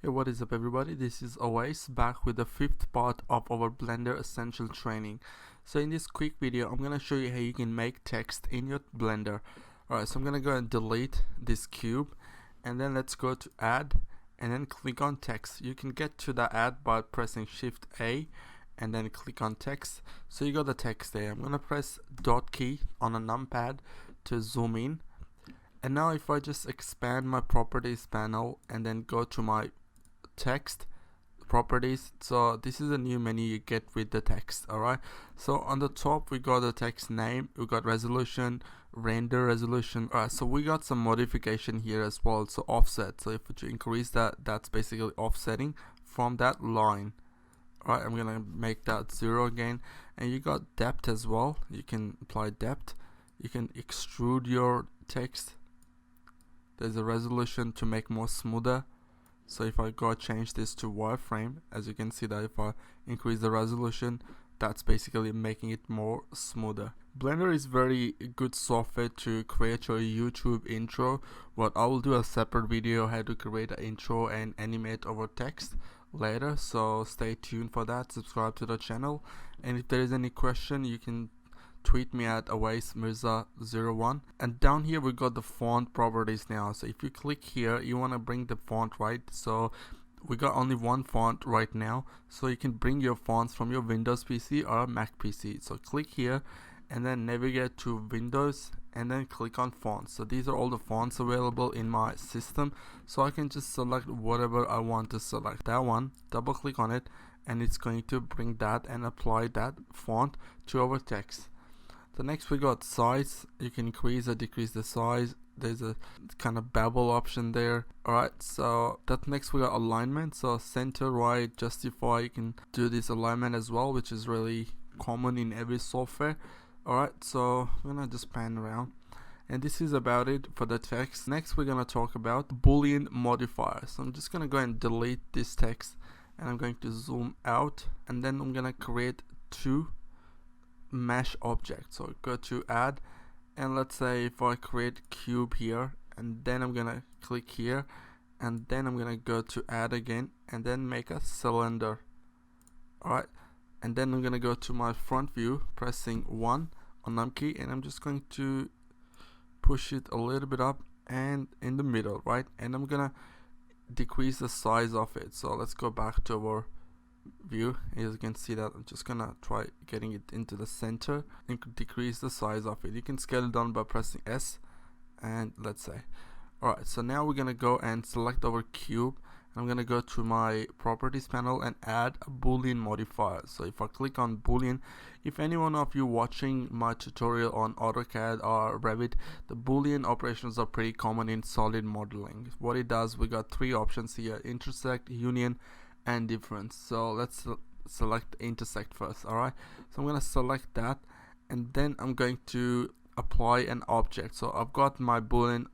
Hey, what is up everybody, this is Awais back with the fifth part of our Blender Essential training. So in this quick video I'm gonna show you how you can make text in your Blender. Alright, so I'm gonna go and delete this cube and then let's go to add and then click on text. You can get to the add by pressing Shift A and then click on text. So you got the text there. I'm gonna press dot key on a numpad to zoom in. And now if I just expand my properties panel and then go to my text properties, so this is a new menu you get with the text. Alright, so on the top we got the text name, we got resolution, render resolution. Alright, so we got some modification here as well, so offset. So if you increase that, that's basically offsetting from that line. Alright, I'm gonna make that 0 again. And you got depth as well, you can apply depth. You can extrude your text. There's a resolution to make more smoother. So if I go change this to wireframe, as you can see that if I increase the resolution, that's basically making it more smoother. Blender is very good software to create your YouTube intro, but I will do a separate video how to create an intro and animate over text later, so stay tuned for that. Subscribe to the channel, and if there is any question you can tweet me at Awais Mirza 01. And down here we got the font properties now. So if you click here, you want to bring the font, right? So we got only one font right now, so you can bring your fonts from your Windows PC or Mac PC. So click here and then navigate to Windows and then click on fonts. So these are all the fonts available in my system, so I can just select whatever I want to select. That one, double click on it, and it's going to bring that and apply that font to our text. So next we got size. You can increase or decrease the size. There's a kind of bevel option there. Alright, so that next we got alignment. So center, right, justify, you can do this alignment as well, which is really common in every software. Alright, so I'm gonna just pan around. And this is about it for the text. Next we're gonna talk about Boolean modifiers. So I'm just gonna go and delete this text and I'm going to zoom out, and then I'm gonna create two mesh object. So go to add, and let's say if I create cube here, and then I'm gonna click here, and then I'm gonna go to add again and then make a cylinder. Alright, and then I'm gonna go to my front view pressing 1 on num key, and I'm just going to push it a little bit up and in the middle, right? And I'm gonna decrease the size of it. So let's go back to our view. As you can see that I'm just gonna try getting it into the center and decrease the size of it. You can scale it down by pressing S, and let's say, alright, so now we're gonna go and select our cube. I'm gonna go to my properties panel and add a Boolean modifier. So if I click on Boolean, if any one of you watching my tutorial on AutoCAD or Revit, the Boolean operations are pretty common in solid modeling. What it does, we got three options here: intersect, union, and difference. So let's select intersect first. Alright, so I'm gonna select that, and then I'm going to apply an object. So I've got my Boolean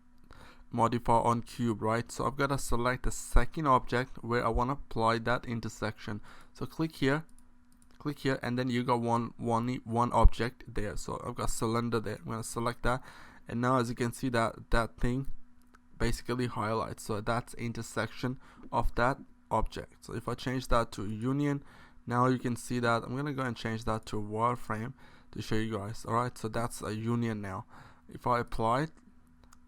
modifier on cube, right? So I've got to select the second object where I want to apply that intersection. So click here, and then you got one object there. So I've got cylinder there. I'm gonna select that, and now as you can see that thing basically highlights. So that's intersection of that object. So if I change that to union, now you can see that. I'm gonna go and change that to wireframe to show you guys. Alright, so that's a union now. If I apply it,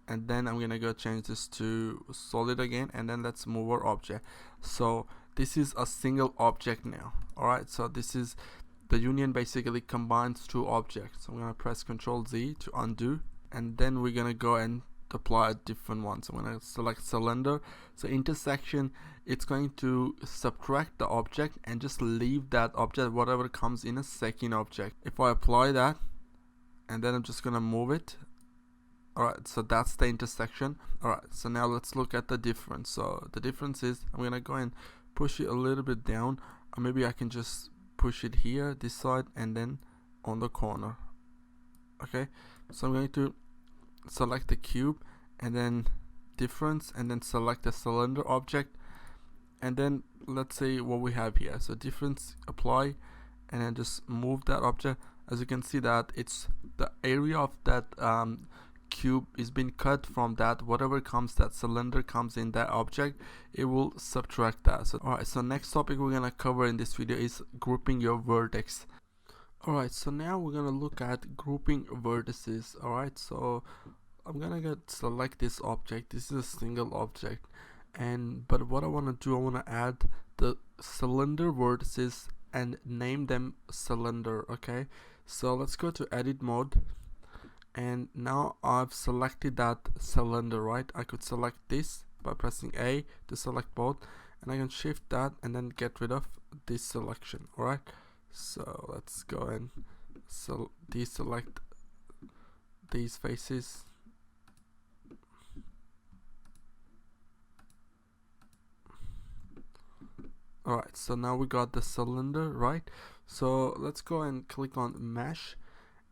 and then I'm gonna go change this to solid again, and then let's move our object. So this is a single object now. Alright, so this is the union, basically combines two objects. So I'm gonna press Ctrl Z to undo, and then we're gonna go and apply a different one. So I'm going to select cylinder. So intersection, it's going to subtract the object and just leave that object, whatever comes in a second object. If I apply that, and then I'm just going to move it. Alright, so that's the intersection. Alright, so now let's look at the difference. So the difference is I'm going to go and push it a little bit down, or maybe I can just push it here, this side, and then on the corner. Okay, so I'm going to select the cube and then difference, and then select the cylinder object, and then let's see what we have here. So difference, apply, and then just move that object. As you can see that it's the area of that cube is being cut from that, whatever comes, that cylinder comes in that object, it will subtract that. So alright, so next topic we're gonna cover in this video is grouping your vertex. Alright, so now we're gonna look at grouping vertices. Alright, so I'm gonna select this object. This is a single object, but what I want to do, I want to add the cylinder vertices and name them cylinder. Okay, so let's go to edit mode, and now I've selected that cylinder. Right, I could select this by pressing A to select both, and I can shift that and then get rid of this selection. Alright, so let's go and deselect these faces. Alright, so now we got the cylinder, right? So let's go and click on mesh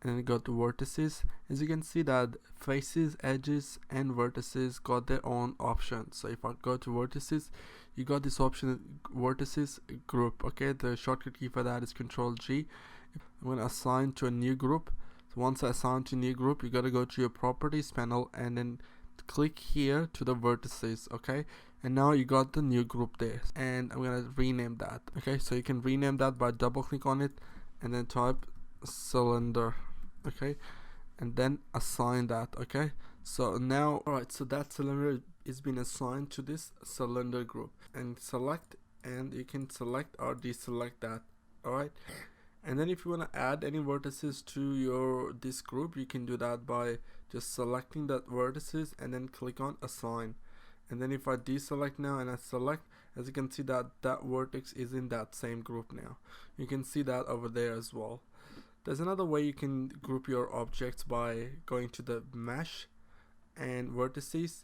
and then go to vertices. As you can see that faces, edges and vertices got their own options. So if I go to vertices, you got this option, vertices group. Okay, the shortcut key for that is Control G. I'm going to assign to a new group. So once I assign to new group, you got to go to your properties panel and then click here to the vertices. Okay, and now you got the new group there, and I'm gonna rename that. Okay, so you can rename that by double click on it and then type cylinder. Okay, and then assign that. Okay, so now, alright, so that cylinder is being assigned to this cylinder group, and select, and you can select or deselect that. Alright, and then if you want to add any vertices to this group, you can do that by just selecting that vertices and then click on assign. And then if I deselect now and I select, as you can see that vertex is in that same group now. You can see that over there as well. There's another way you can group your objects by going to the mesh and vertices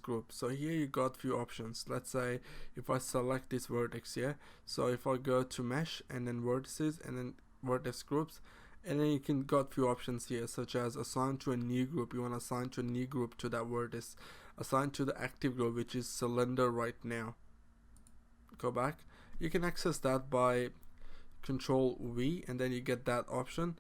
group. So here you got few options. Let's say if I select this vertex here, so if I go to mesh and then vertices and then vertex groups, and then you can got few options here, such as assign to a new group. You want to assign to a new group to that vertex, assign to the active group, which is cylinder right now. Go back, you can access that by Control V and then you get that option.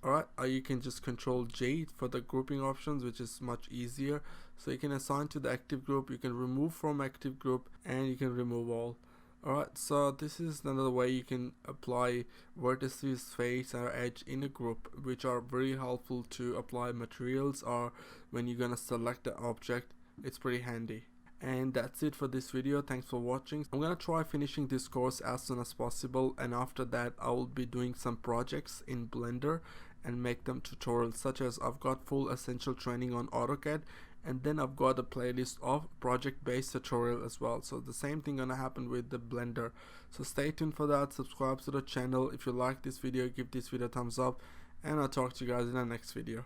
Alright, or you can just Control J for the grouping options, which is much easier. So you can assign to the active group, you can remove from active group, and you can remove all. Alright, so this is another way you can apply vertices, face or edge in a group, which are very helpful to apply materials or when you're gonna select the object. It's pretty handy. And that's it for this video. Thanks for watching. I'm gonna try finishing this course as soon as possible, and after that I will be doing some projects in Blender and make them tutorials, such as I've got full essential training on AutoCAD, and then I've got a playlist of project based tutorial as well. So the same thing gonna happen with the Blender. So stay tuned for that. Subscribe to the channel. If you like this video, give this video a thumbs up, and I'll talk to you guys in the next video.